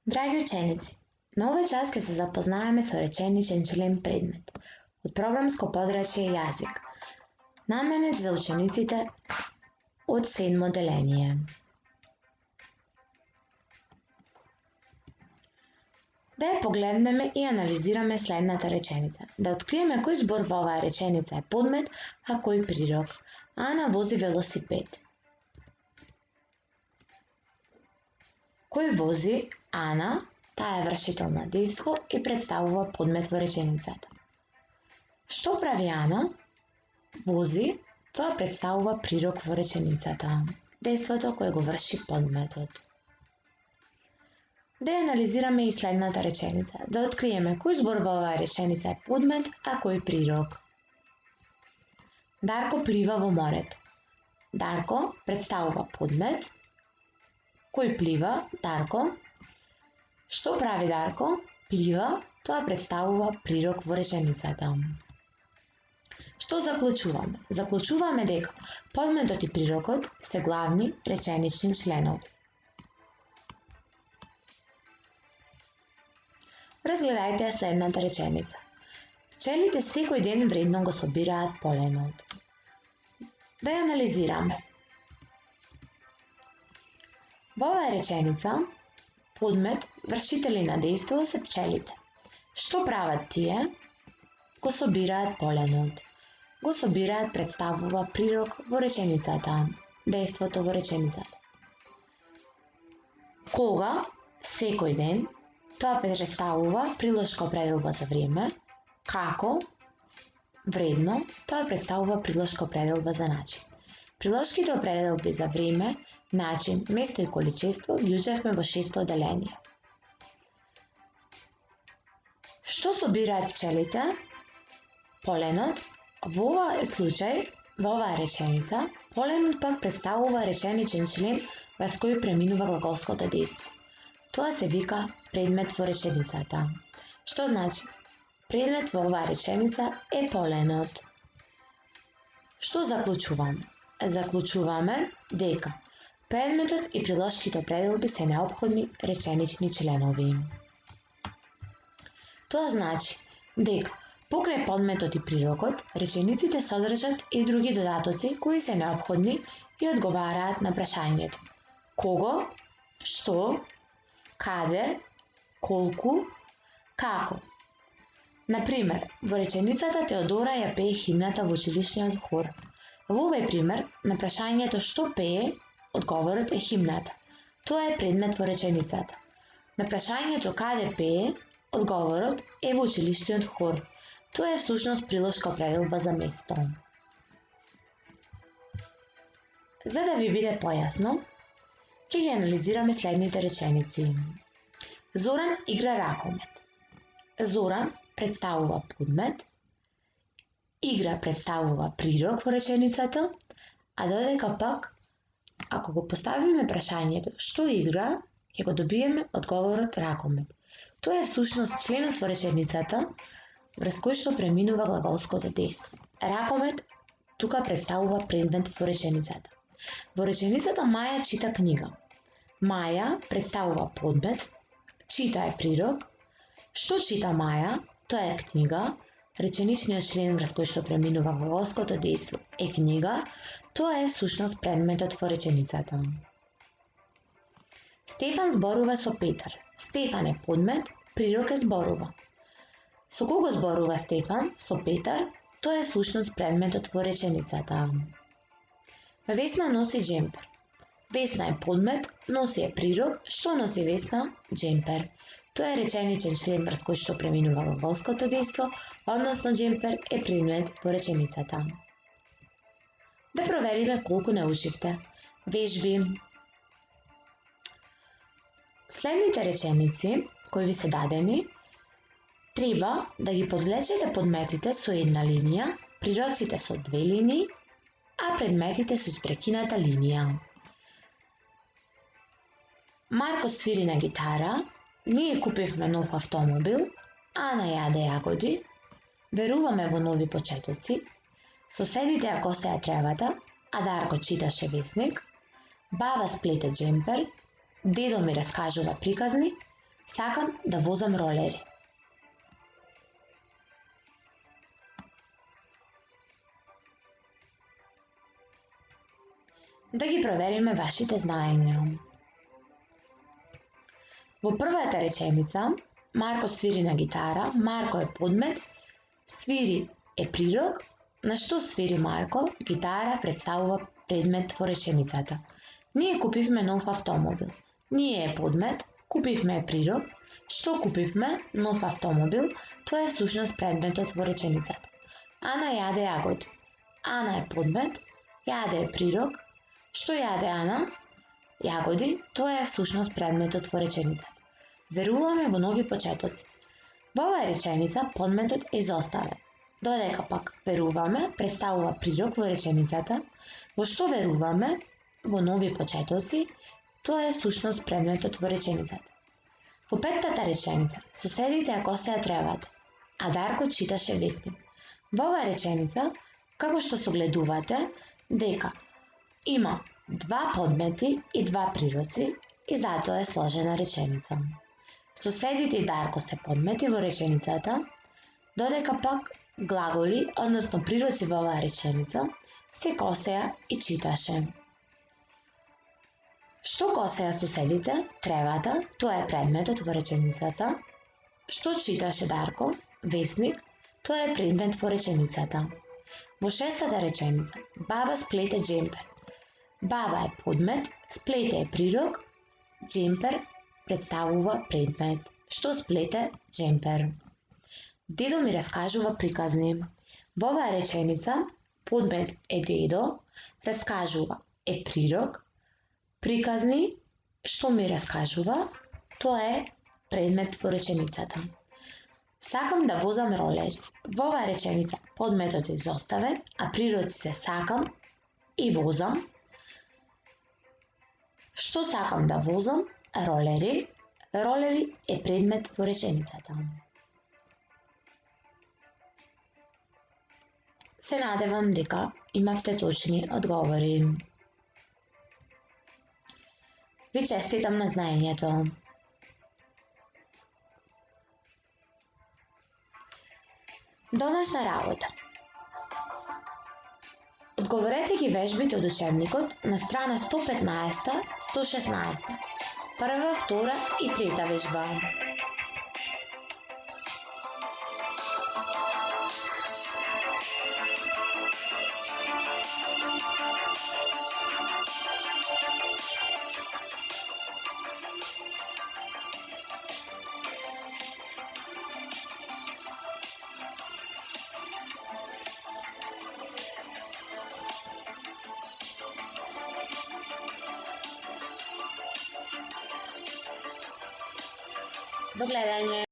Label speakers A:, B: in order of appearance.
A: Драги ученици, на овој час ќе се запознаеме со реченичен член предмет од програмско подрачје јазик, наменет за учениците од 7 деление. Да ја погледнеме и анализираме следната реченица. Да откриеме кој збор во оваа реченица е подмет, а кој прирок. Ана вози велосипед. Кој вози? Ана, таа е вршител на дејство и представува подмет во реченицата. Што прави Ана? Вози, тоа представува прирок во реченицата. Дејството кое го врши подметот. Да ја анализираме и следната реченица. Да откриеме кој збор во оваа реченица е подмет, а кој прирок. Дарко плива во морето. Дарко представува подмет. Кој плива? Дарко. Што прави Дарко? Плива, тоа представува прирок во реченицата. Што заклучуваме? Заклучуваме дека подметот и прирокот се главни реченични членови. Разгледајте следната реченица. Пчелите секој ден вредно го собираат поленот. Да ја анализираме. Во оваа реченица, подмет, вршители на дејство се пчелите. Што прават тие? Го собираат поленот. Го собираат представува прирок во реченицата, дејството во реченицата. Кога? Секој ден. Тоа представува приложка определба за време. Како? Вредно. Тоа представува приложка определба за начин. Приложките определби за време, начин, место и количество ги учевме во 6-то деление. Што собираат пчелите? Поленот. Во овој случај, во оваа реченица, поленот пак представува реченичен член врз кој преминува глаголското дејство. Тоа се вика предмет во реченицата. Што значи? Предмет во оваа реченица е поленот. Што заклучуваме? Заклучуваме дека предметот и приложките определби се неопходни реченични членови. Тоа значи дека покрај подметот и прирокот, речениците содржат и други додатоци кои се неопходни и одговараат на прашањето кого, што, каде, колку, како. Например, во реченицата Теодора ја пее химната во училишниот хор. Во овој пример, на прашањето што пее, одговорот е химната. Тоа е предмет во реченицата. На прашањето каде пее, одговорот е во училишниот хор. Тоа е всушност приложка определба за место. За да ви биде појасно, ќе ги анализираме следните реченици. Зоран игра ракомет. Зоран представува подмет, игра представува прирок во реченицата, а додека пак, ако го поставиме прашањето што игра, ќе го добиеме одговорот ракомет. Тоа е всушност членот во реченицата врз кој што преминува глаголското дејство. Ракомет тука представува предмет во реченицата. Во реченицата Маја чита книга. Маја представува подмет, чита е прирок. Што чита Маја? Тоа е книга. Реченичниот член врз кој што преминува глаголското дејство е книга. Тоа е всушност предметот во реченицата. Стефан зборува со Петар. Стефан е подмет, прирок е зборува. Со кого зборува Стефан? Со Петар. Тоа е всушност предметот во реченицата. Весна носи джемпер. Весна е подмет, носи е прирок. Што носи Весна? Джемпер. Тоа е реченичен член врз кој што преминува глаголското дејство, односно джемпер е предмет во реченицата. Да провериме колку научивте. Вежби. Следните реченици кои ви се дадени, треба да ги подвлечете подметите со една линија, прироците со 2 линии, а предметите со испрекината линија. Марко свири на гитара, ние купивме нов автомобил, Ана јаде јагоди, веруваме во нови почетоци, соседите ја косеа тревата, а Дарко читаше весник, баба сплете джемпер, дедо ми раскажува приказни, Сакам да возам ролери. Да ги провериме вашите знаења. Во првата реченица, Марко свири на гитара, Марко е подмет, свири е прирок, на што свири Марко, гитара представува предмет во реченицата. Ние купивме нов автомобил. Ние е подмет, купивме е прирок, што купивме нов автомобил, тоа е всушност предметот во реченицата. Ана јаде јагоди. Ана е подмет, јаде е прирок, што јаде Ана? Јагоди, тоа е всушност предметот во реченицата. Веруваме во нови почетоци. Во оваа реченица подметот е изоставен, додека пак веруваме представува прирок во реченицата, во што веруваме во нови почетоци, тоа е всушност предметот во реченицата. Во петтата реченица, соседите ја косеа тревата, а Дарко читаше вестник. Во оваа реченица, како што согледувате, дека има два подмети и два прироци и затоа е сложена реченица. Соседите и Дарко се подмети во реченицата, додека пак глаголи, односно прироци во оваа реченица, се косеа и читаше. Што косеа соседите? Тревата, тоа е предметот во реченицата. Што читаше Дарко? Весник, тоа е предмет во реченицата. Во шестата реченица, баба сплете джемпер. Баба е подмет, сплете е прирок, джемпер представува предмет. Што сплете? Джемпер. Дедо ми раскажува приказни. Во оваа реченица, подмет е дедо, раскажува е прирок, приказни, што ми раскажува, тоа е предмет во реченицата. Сакам да возам ролери. Во оваа реченица подметот е изоставен, а прироци се сакам и возам. Што сакам да возам? Ролери. Ролери е предмет во реченицата. Се надевам дека имавте точни одговори. Ви честитам на знаењето. Домашна работа. Одговорете ги вежбите од учебникот на страна 115-116. Прва, втора и трета вежба. До гледање.